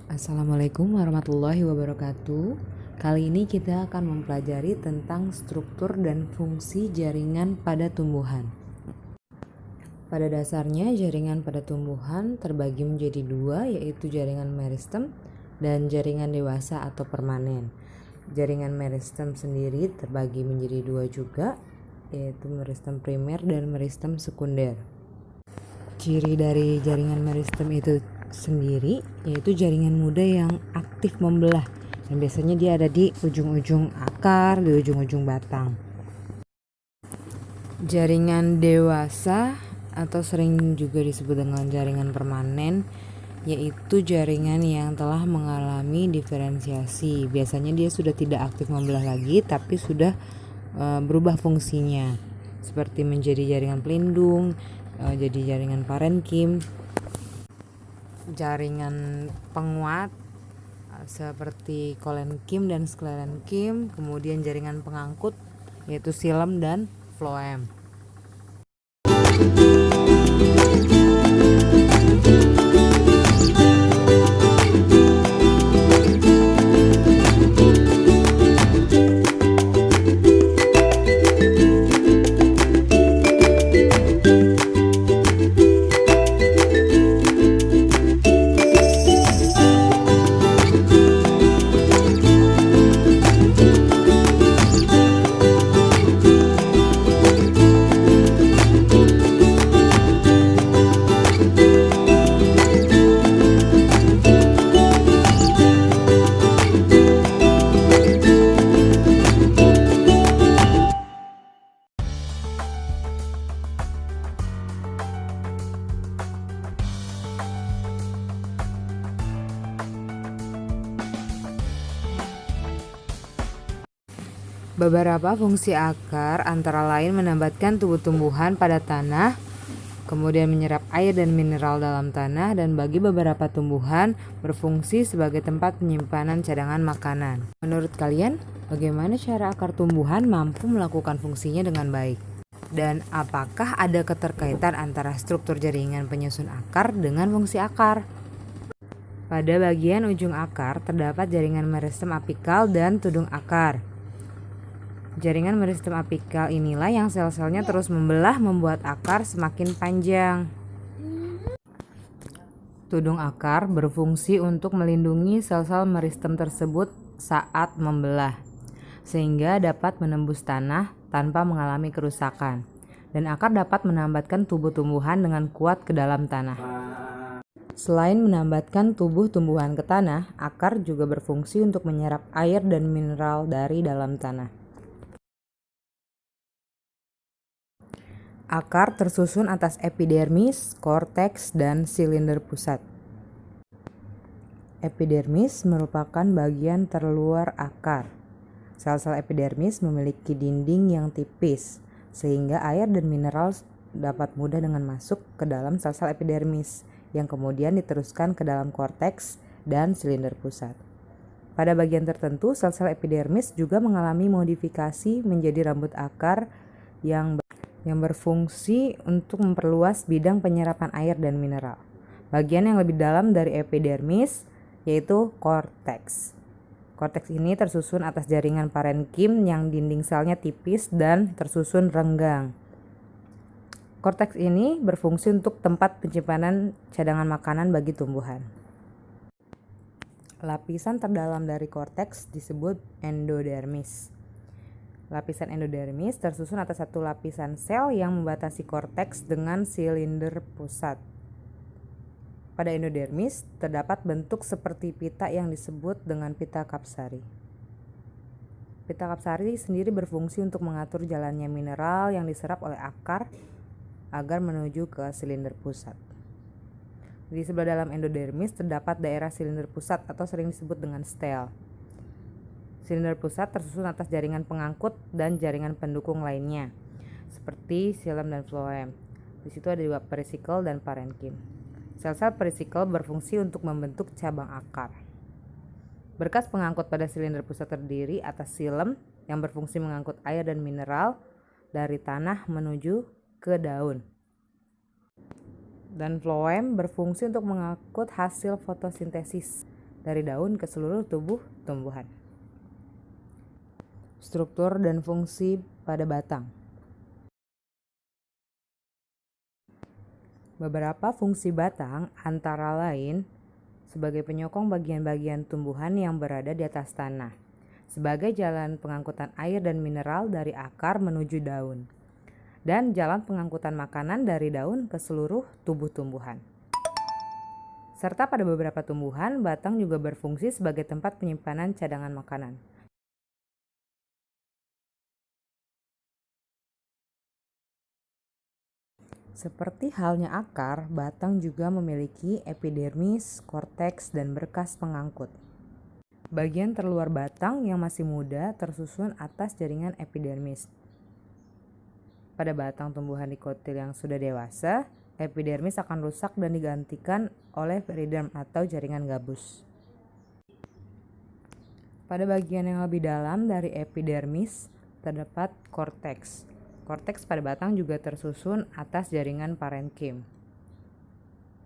Assalamualaikum warahmatullahi wabarakatuh. Kali ini kita akan mempelajari tentang struktur dan fungsi jaringan pada tumbuhan. Pada dasarnya, jaringan pada tumbuhan terbagi menjadi dua, yaitu jaringan meristem dan jaringan dewasa atau permanen. Jaringan meristem sendiri terbagi menjadi dua juga, yaitu meristem primer dan meristem sekunder. Ciri dari jaringan meristem itu sendiri yaitu jaringan muda yang aktif membelah, dan biasanya dia ada di ujung-ujung akar, di ujung-ujung batang. Jaringan dewasa atau sering juga disebut dengan jaringan permanen yaitu jaringan yang telah mengalami diferensiasi. Biasanya dia sudah tidak aktif membelah lagi, tapi sudah berubah fungsinya, seperti menjadi jaringan pelindung, jadi jaringan parenkim, jaringan penguat seperti kolenkim dan sklerenkim, kemudian jaringan pengangkut yaitu silem dan floem. Beberapa fungsi akar antara lain menambatkan tumbuh-tumbuhan pada tanah, kemudian menyerap air dan mineral dalam tanah, dan bagi beberapa tumbuhan berfungsi sebagai tempat penyimpanan cadangan makanan. Menurut kalian, bagaimana cara akar tumbuhan mampu melakukan fungsinya dengan baik? Dan apakah ada keterkaitan antara struktur jaringan penyusun akar dengan fungsi akar? Pada bagian ujung akar terdapat jaringan meristem apikal dan tudung akar. Jaringan meristem apikal inilah yang sel-selnya terus membelah membuat akar semakin panjang. Tudung akar berfungsi untuk melindungi sel-sel meristem tersebut saat membelah, sehingga dapat menembus tanah tanpa mengalami kerusakan. Dan akar dapat menambatkan tubuh tumbuhan dengan kuat ke dalam tanah. Selain menambatkan tubuh tumbuhan ke tanah, akar juga berfungsi untuk menyerap air dan mineral dari dalam tanah. Akar tersusun atas epidermis, korteks, dan silinder pusat. Epidermis merupakan bagian terluar akar. Sel-sel epidermis memiliki dinding yang tipis, sehingga air dan mineral dapat mudah dengan masuk ke dalam sel-sel epidermis, yang kemudian diteruskan ke dalam korteks dan silinder pusat. Pada bagian tertentu, sel-sel epidermis juga mengalami modifikasi menjadi rambut akar yang berfungsi untuk memperluas bidang penyerapan air dan mineral. Bagian yang lebih dalam dari epidermis yaitu korteks. Korteks ini tersusun atas jaringan parenkim yang dinding selnya tipis dan tersusun renggang. Korteks ini berfungsi untuk tempat penyimpanan cadangan makanan bagi tumbuhan. Lapisan terdalam dari korteks disebut endodermis. Lapisan endodermis tersusun atas satu lapisan sel yang membatasi korteks dengan silinder pusat. Pada endodermis terdapat bentuk seperti pita yang disebut dengan pita kapsari. Pita kapsari sendiri berfungsi untuk mengatur jalannya mineral yang diserap oleh akar agar menuju ke silinder pusat. Di sebelah dalam endodermis terdapat daerah silinder pusat atau sering disebut dengan stel. Silinder pusat tersusun atas jaringan pengangkut dan jaringan pendukung lainnya, seperti silem dan floem. Di situ ada juga perisikkel dan parenkim. Sel-sel perisikkel berfungsi untuk membentuk cabang akar. Berkas pengangkut pada silinder pusat terdiri atas silem yang berfungsi mengangkut air dan mineral dari tanah menuju ke daun. Dan floem berfungsi untuk mengangkut hasil fotosintesis dari daun ke seluruh tubuh tumbuhan. Struktur dan fungsi pada batang. Beberapa fungsi batang antara lain sebagai penyokong bagian-bagian tumbuhan yang berada di atas tanah, sebagai jalan pengangkutan air dan mineral dari akar menuju daun, dan jalan pengangkutan makanan dari daun ke seluruh tubuh tumbuhan. Serta pada beberapa tumbuhan, batang juga berfungsi sebagai tempat penyimpanan cadangan makanan. Seperti halnya akar, batang juga memiliki epidermis, korteks, dan berkas pengangkut. Bagian terluar batang yang masih muda tersusun atas jaringan epidermis. Pada batang tumbuhan dikotil yang sudah dewasa, epidermis akan rusak dan digantikan oleh periderm atau jaringan gabus. Pada bagian yang lebih dalam dari epidermis terdapat korteks. Korteks pada batang juga tersusun atas jaringan parenkim.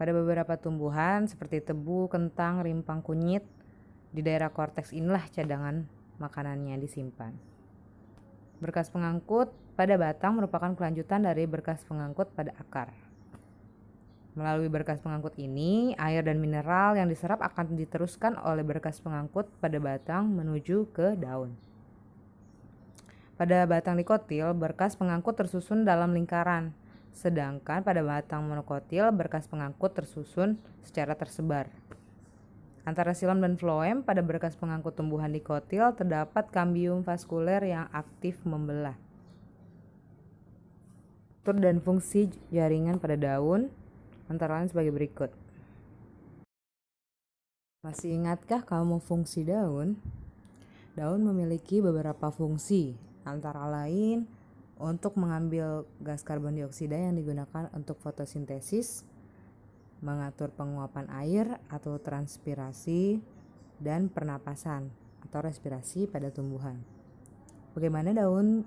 Pada beberapa tumbuhan seperti tebu, kentang, rimpang kunyit, di daerah korteks inilah cadangan makanannya disimpan. Berkas pengangkut pada batang merupakan kelanjutan dari berkas pengangkut pada akar. Melalui berkas pengangkut ini, air dan mineral yang diserap akan diteruskan oleh berkas pengangkut pada batang menuju ke daun. Pada batang dikotil, berkas pengangkut tersusun dalam lingkaran, sedangkan pada batang monokotil, berkas pengangkut tersusun secara tersebar. Antara xilem dan floem pada berkas pengangkut tumbuhan dikotil terdapat kambium vaskuler yang aktif membelah. Struktur dan fungsi jaringan pada daun antara lain sebagai berikut. Masih ingatkah kamu fungsi daun? Daun memiliki beberapa fungsi, antara lain untuk mengambil gas karbon dioksida yang digunakan untuk fotosintesis, mengatur penguapan air atau transpirasi, dan pernapasan atau respirasi pada tumbuhan. Bagaimana daun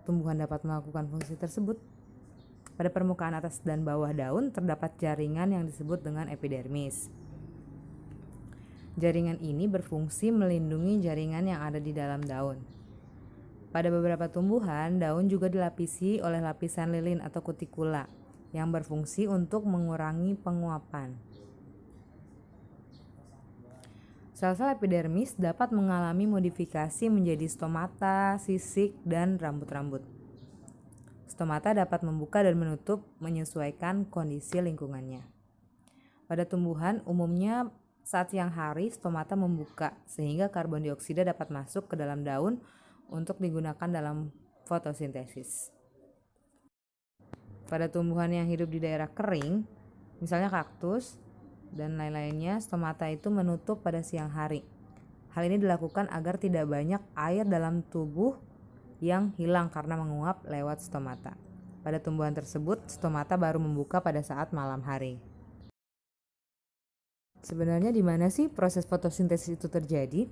tumbuhan dapat melakukan fungsi tersebut? Pada permukaan atas dan bawah daun terdapat jaringan yang disebut dengan epidermis. Jaringan ini berfungsi melindungi jaringan yang ada di dalam daun. Pada beberapa tumbuhan, daun juga dilapisi oleh lapisan lilin atau kutikula yang berfungsi untuk mengurangi penguapan. Sel-sel epidermis dapat mengalami modifikasi menjadi stomata, sisik, dan rambut-rambut. Stomata dapat membuka dan menutup menyesuaikan kondisi lingkungannya. Pada tumbuhan, umumnya saat siang hari stomata membuka sehingga karbon dioksida dapat masuk ke dalam daun untuk digunakan dalam fotosintesis. Pada tumbuhan yang hidup di daerah kering, misalnya kaktus dan lain-lainnya, stomata itu menutup pada siang hari. Hal ini dilakukan agar tidak banyak air dalam tubuh yang hilang karena menguap lewat stomata. Pada tumbuhan tersebut, stomata baru membuka pada saat malam hari. Sebenarnya di mana sih proses fotosintesis itu terjadi?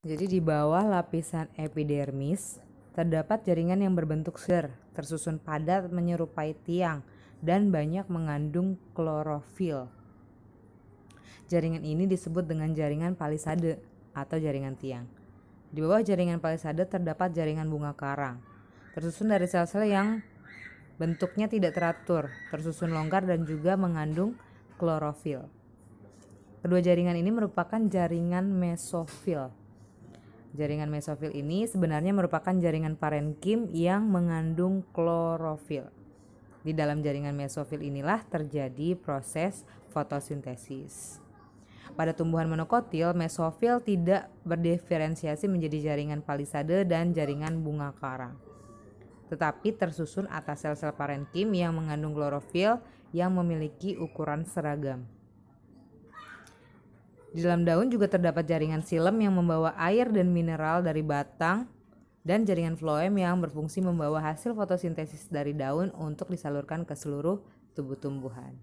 Jadi di bawah lapisan epidermis terdapat jaringan yang berbentuk silinder, tersusun padat menyerupai tiang dan banyak mengandung klorofil. Jaringan ini disebut dengan jaringan palisade atau jaringan tiang. Di bawah jaringan palisade terdapat jaringan bunga karang, tersusun dari sel-sel yang bentuknya tidak teratur, tersusun longgar dan juga mengandung klorofil. Kedua jaringan ini merupakan jaringan mesofil. Jaringan mesofil ini sebenarnya merupakan jaringan parenkim yang mengandung klorofil. Di dalam jaringan mesofil inilah terjadi proses fotosintesis. Pada tumbuhan monokotil, mesofil tidak berdiferensiasi menjadi jaringan palisade dan jaringan bunga karang, tetapi tersusun atas sel-sel parenkim yang mengandung klorofil yang memiliki ukuran seragam. Di dalam daun juga terdapat jaringan xilem yang membawa air dan mineral dari batang dan jaringan floem yang berfungsi membawa hasil fotosintesis dari daun untuk disalurkan ke seluruh tubuh tumbuhan.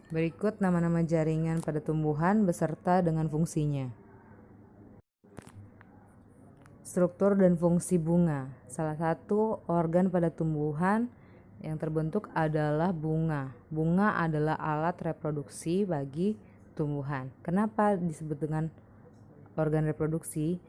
Berikut nama-nama jaringan pada tumbuhan beserta dengan fungsinya. Struktur dan fungsi bunga. Salah satu organ pada tumbuhan yang terbentuk adalah bunga. Bunga adalah alat reproduksi bagi tumbuhan. Kenapa disebut dengan organ reproduksi?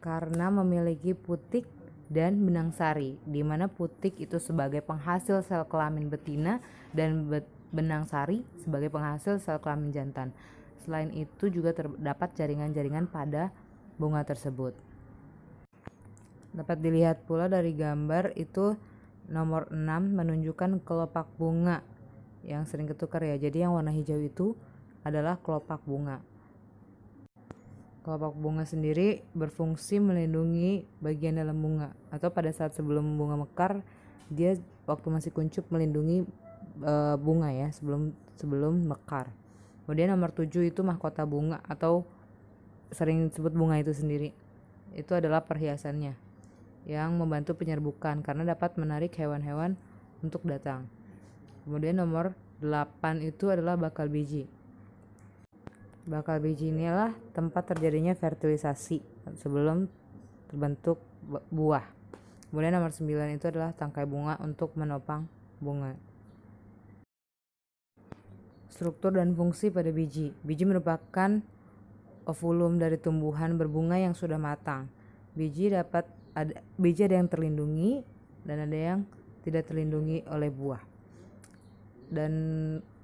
Karena memiliki putik dan benang sari, di mana putik itu sebagai penghasil sel kelamin betina dan benang sari sebagai penghasil sel kelamin jantan. Selain itu juga terdapat jaringan-jaringan pada bunga tersebut. Dapat dilihat pula dari gambar itu nomor 6 menunjukkan kelopak bunga yang sering ketukar ya. Jadi yang warna hijau itu adalah kelopak bunga. Kelopak bunga sendiri berfungsi melindungi bagian dalam bunga, atau pada saat sebelum bunga mekar dia waktu masih kuncup melindungi bunga ya sebelum mekar. Kemudian nomor 7 itu mahkota bunga atau sering disebut bunga itu sendiri. Itu adalah perhiasannya yang membantu penyerbukan karena dapat menarik hewan-hewan untuk datang. Kemudian nomor 8 itu adalah bakal biji. Bakal biji inilah tempat terjadinya fertilisasi sebelum terbentuk buah. Kemudian nomor 9 itu adalah tangkai bunga untuk menopang bunga. Struktur dan fungsi pada biji. Biji merupakan ovulum dari tumbuhan berbunga yang sudah matang. Biji ada yang terlindungi dan ada yang tidak terlindungi oleh buah. Dan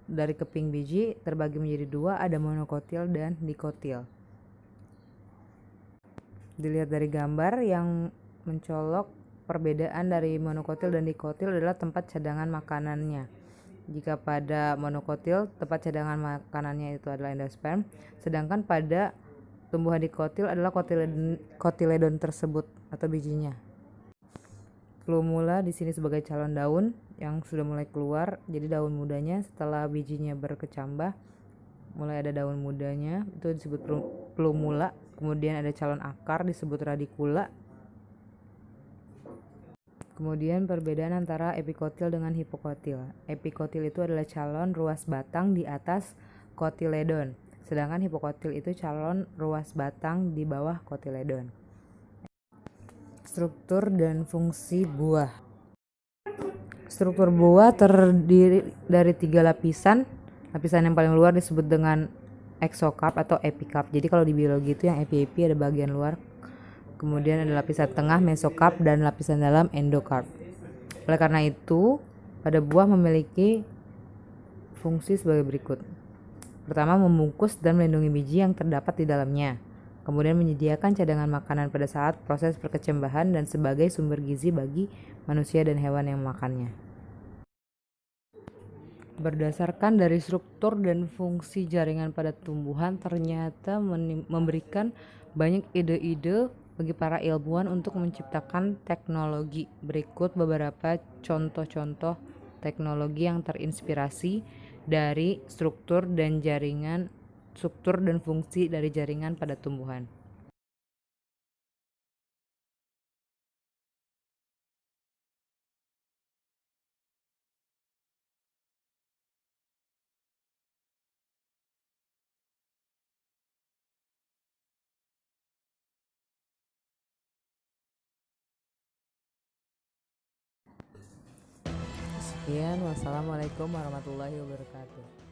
dari keping biji terbagi menjadi dua, ada monokotil dan dikotil. Dilihat dari gambar yang mencolok, perbedaan dari monokotil dan dikotil adalah tempat cadangan makanannya. Jika pada monokotil tempat cadangan makanannya itu adalah endosperm, sedangkan pada tumbuhan dikotil adalah kotiledon tersebut atau bijinya. Plumula di sini sebagai calon daun yang sudah mulai keluar, jadi daun mudanya setelah bijinya berkecambah mulai ada daun mudanya, itu disebut plumula. Kemudian ada calon akar disebut radikula. Kemudian perbedaan antara epikotil dengan hipokotil. Epikotil itu adalah calon ruas batang di atas kotiledon, sedangkan hipokotil itu calon ruas batang di bawah kotiledon. Struktur dan fungsi buah. Struktur buah terdiri dari 3 lapisan. Lapisan yang paling luar disebut dengan exokap atau epikap. Jadi kalau di biologi itu yang epi ada bagian luar. Kemudian ada lapisan tengah mesokap dan lapisan dalam endokap. Oleh karena itu, pada buah memiliki fungsi sebagai berikut. Pertama, membungkus dan melindungi biji yang terdapat di dalamnya. Kemudian menyediakan cadangan makanan pada saat proses perkecambahan dan sebagai sumber gizi bagi manusia dan hewan yang memakannya. Berdasarkan dari struktur dan fungsi jaringan pada tumbuhan ternyata memberikan banyak ide-ide bagi para ilmuwan untuk menciptakan teknologi. Berikut beberapa contoh-contoh teknologi yang terinspirasi dari struktur dan fungsi dari jaringan pada tumbuhan. Sekian, wassalamualaikum warahmatullahi wabarakatuh.